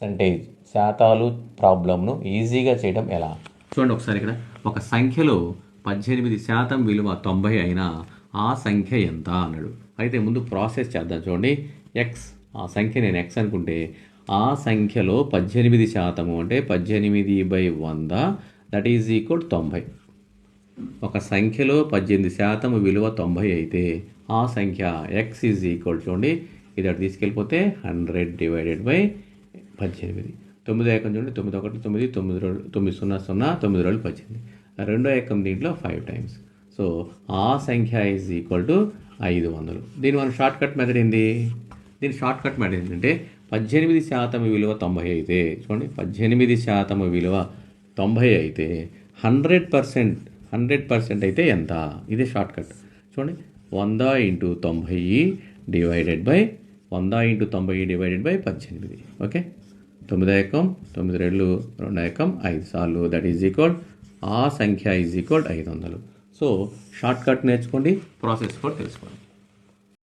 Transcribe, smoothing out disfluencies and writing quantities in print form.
Percentage శాతాలు ప్రాబ్లంను ఈజీగా చేయడం ఎలా? చూడండి ఒకసారి ఇక్కడ ఒక సంఖ్యలో 18% విలువ 90 అయినా ఆ సంఖ్య ఎంత అన్నాడు. అయితే ముందు ప్రాసెస్ చేద్దాం. చూడండి, ఎక్స్, ఆ సంఖ్య నేను ఎక్స్ అనుకుంటే ఆ సంఖ్యలో 18% అంటే 18/100 దట్ ఈజ్ ఈక్వల్ 90. ఒక సంఖ్యలో 18% విలువ 90 అయితే ఆ సంఖ్య ఎక్స్ ఈజ్ ఈక్వల్, చూడండి ఇది అటు తీసుకెళ్ళిపోతే 100 డివైడెడ్ బై 18. 9 ఏకం చూడండి, 9 1 9, 9 0 9 2 18. రెండో ఏకం దీంట్లో 5 టైమ్స్. సో ఆ సంఖ్య ఈజ్ ఈక్వల్ టు 500. దీని మన షార్ట్ కట్ మెథడ్ ఏంది? దీని షార్ట్ కట్ మెథడ్ ఏంటంటే 18% విలువ 90 అయితే, చూడండి 18% విలువ 90 అయితే 100% అయితే ఎంత? ఇదే షార్ట్ కట్. చూడండి 100 × 90 divided by 100 × 90 divided by 18. Okay, 9 ఏకం 9 2 2 ఏకం 5 సార్లు దట్ ఈజ్ ఈక్వల్ ఆ సంఖ్య is equal 500. So short cut నేర్చుకోండి, ప్రాసెస్ కూడా తెలుసుకోండి.